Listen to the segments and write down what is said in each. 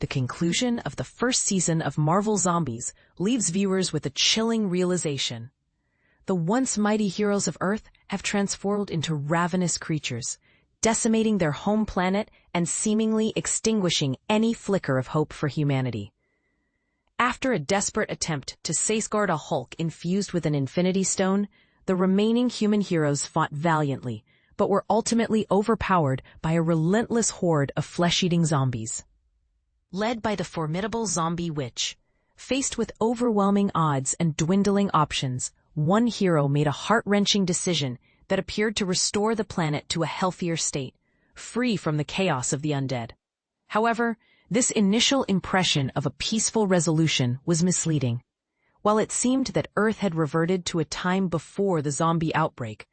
The conclusion of the first season of Marvel Zombies leaves viewers with a chilling realization. The once mighty heroes of Earth have transformed into ravenous creatures, decimating their home planet and seemingly extinguishing any flicker of hope for humanity. After a desperate attempt to safeguard a Hulk infused with an Infinity Stone, the remaining human heroes fought valiantly, but were ultimately overpowered by a relentless horde of flesh-eating zombies. Led by the formidable Zombie Witch, faced with overwhelming odds and dwindling options, one hero made a heart-wrenching decision that appeared to restore the planet to a healthier state, free from the chaos of the undead. However, this initial impression of a peaceful resolution was misleading. While it seemed that Earth had reverted to a time before the zombie outbreak,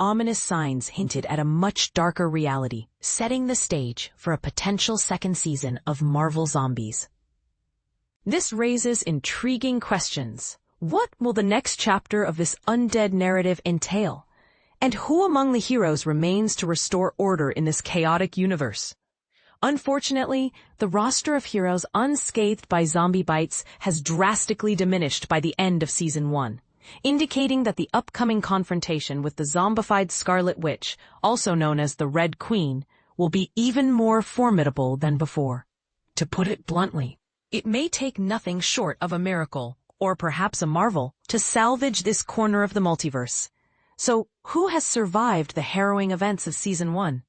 ominous signs hinted at a much darker reality, setting the stage for a potential second season of Marvel Zombies. This raises intriguing questions. What will the next chapter of this undead narrative entail? And who among the heroes remains to restore order in this chaotic universe? Unfortunately, the roster of heroes unscathed by zombie bites has drastically diminished by the end of Season 1, indicating that the upcoming confrontation with the zombified Scarlet Witch, also known as the Red Queen, will be even more formidable than before. To put it bluntly, it may take nothing short of a miracle, or perhaps a marvel, to salvage this corner of the multiverse. So, who has survived the harrowing events of Season 1?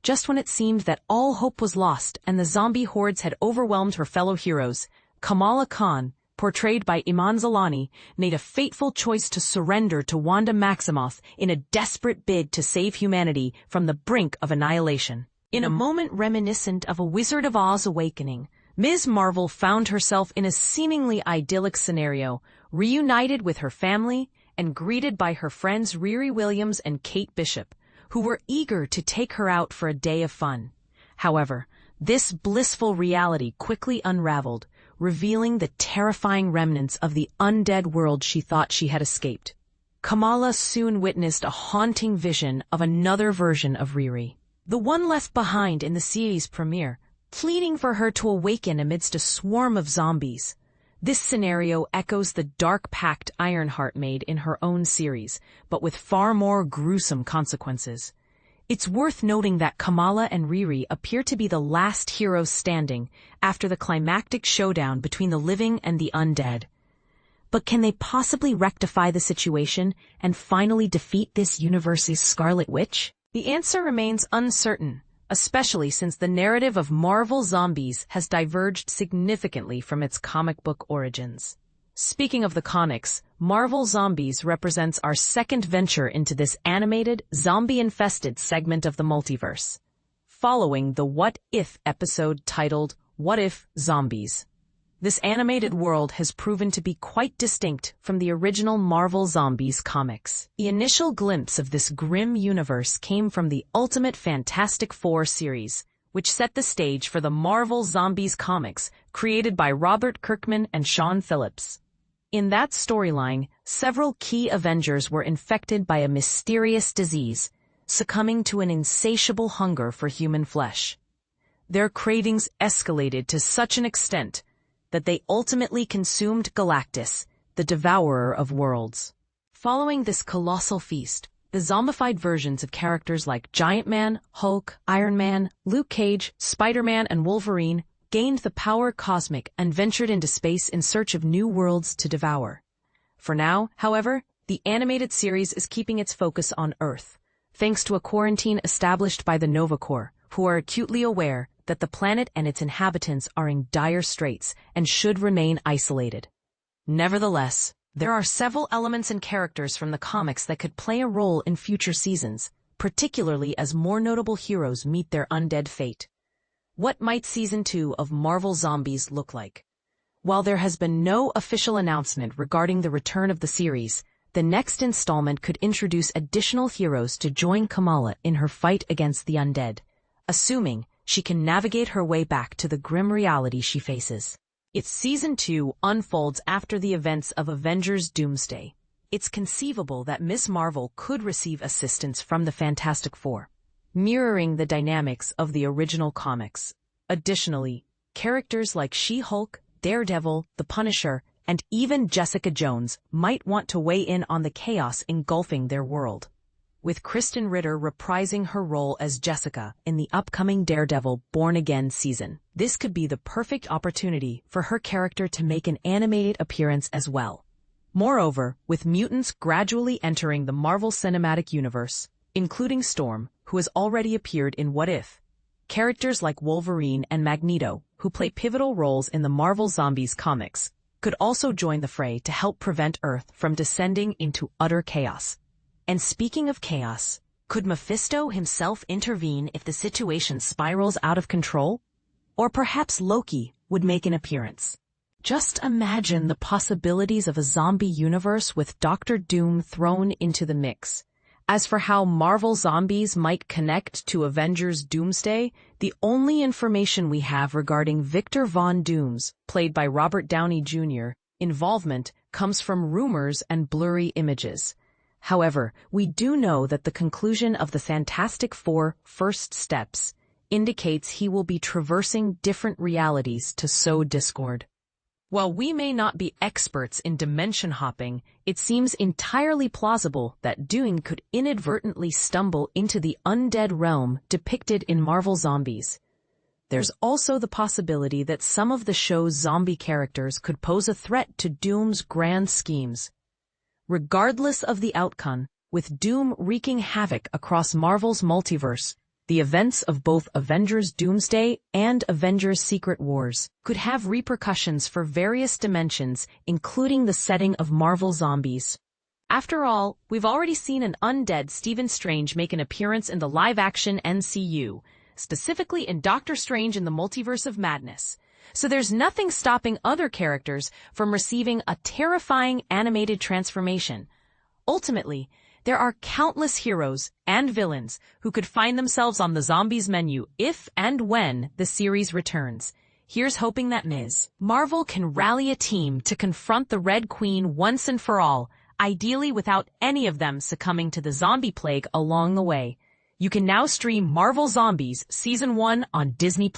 Just when it seemed that all hope was lost and the zombie hordes had overwhelmed her fellow heroes, Kamala Khan, portrayed by Iman Zalani, made a fateful choice to surrender to Wanda Maximoff in a desperate bid to save humanity from the brink of annihilation. In a moment reminiscent of a Wizard of Oz awakening, Ms. Marvel found herself in a seemingly idyllic scenario, reunited with her family and greeted by her friends Riri Williams and Kate Bishop, who were eager to take her out for a day of fun. However, this blissful reality quickly unraveled, revealing the terrifying remnants of the undead world she thought she had escaped. Kamala soon witnessed a haunting vision of another version of Riri, the one left behind in the series premiere, pleading for her to awaken amidst a swarm of zombies. This scenario echoes the dark pact Ironheart made in her own series, but with far more gruesome consequences. It's worth noting that Kamala and Riri appear to be the last heroes standing after the climactic showdown between the living and the undead. But can they possibly rectify the situation and finally defeat this universe's Scarlet Witch? The answer remains uncertain, especially since the narrative of Marvel Zombies has diverged significantly from its comic book origins. Speaking of the comics, Marvel Zombies represents our second venture into this animated, zombie-infested segment of the multiverse, following the What If episode titled What If Zombies. This animated world has proven to be quite distinct from the original Marvel Zombies comics. The initial glimpse of this grim universe came from the Ultimate Fantastic Four series, which set the stage for the Marvel Zombies comics created by Robert Kirkman and Sean Phillips. In that storyline, several key Avengers were infected by a mysterious disease, succumbing to an insatiable hunger for human flesh. Their cravings escalated to such an extent that they ultimately consumed Galactus, the devourer of worlds. Following this colossal feast, the zombified versions of characters like Giant Man, Hulk, Iron Man, Luke Cage, Spider-Man, and Wolverine gained the power cosmic and ventured into space in search of new worlds to devour. For now, however, the animated series is keeping its focus on Earth, thanks to a quarantine established by the Nova Corps, who are acutely aware that the planet and its inhabitants are in dire straits and should remain isolated. Nevertheless, there are several elements and characters from the comics that could play a role in future seasons, particularly as more notable heroes meet their undead fate. What might Season 2 of Marvel Zombies look like? While there has been no official announcement regarding the return of the series, the next installment could introduce additional heroes to join Kamala in her fight against the undead, assuming she can navigate her way back to the grim reality she faces. If Season 2 unfolds after the events of Avengers Doomsday, it's conceivable that Ms. Marvel could receive assistance from the Fantastic Four, mirroring the dynamics of the original comics. Additionally, characters like She-Hulk, Daredevil, The Punisher, and even Jessica Jones might want to weigh in on the chaos engulfing their world. With Kristen Ritter reprising her role as Jessica in the upcoming Daredevil Born Again season, this could be the perfect opportunity for her character to make an animated appearance as well. Moreover, with mutants gradually entering the Marvel Cinematic Universe, including Storm, who has already appeared in What If, characters like Wolverine and Magneto, who play pivotal roles in the Marvel Zombies comics, could also join the fray to help prevent Earth from descending into utter chaos. And speaking of chaos, could Mephisto himself intervene if the situation spirals out of control? Or perhaps Loki would make an appearance. Just imagine the possibilities of a zombie universe with Doctor Doom thrown into the mix. As for how Marvel Zombies might connect to Avengers Doomsday, the only information we have regarding Victor Von Doom's, played by Robert Downey Jr., involvement comes from rumors and blurry images. However, we do know that the conclusion of the Fantastic Four First Steps indicates he will be traversing different realities to sow discord. While we may not be experts in dimension hopping, it seems entirely plausible that Doom could inadvertently stumble into the undead realm depicted in Marvel Zombies. There's also the possibility that some of the show's zombie characters could pose a threat to Doom's grand schemes. Regardless of the outcome, with Doom wreaking havoc across Marvel's multiverse, the events of both Avengers Doomsday and Avengers Secret Wars could have repercussions for various dimensions, including the setting of Marvel Zombies. After all, we've already seen an undead Stephen Strange make an appearance in the live-action MCU, specifically in Doctor Strange in the Multiverse of Madness. So there's nothing stopping other characters from receiving a terrifying animated transformation. Ultimately, there are countless heroes and villains who could find themselves on the Zombies menu if and when the series returns. Here's hoping that Ms. Marvel can rally a team to confront the Red Queen once and for all, ideally without any of them succumbing to the zombie plague along the way. You can now stream Marvel Zombies Season 1 on Disney+.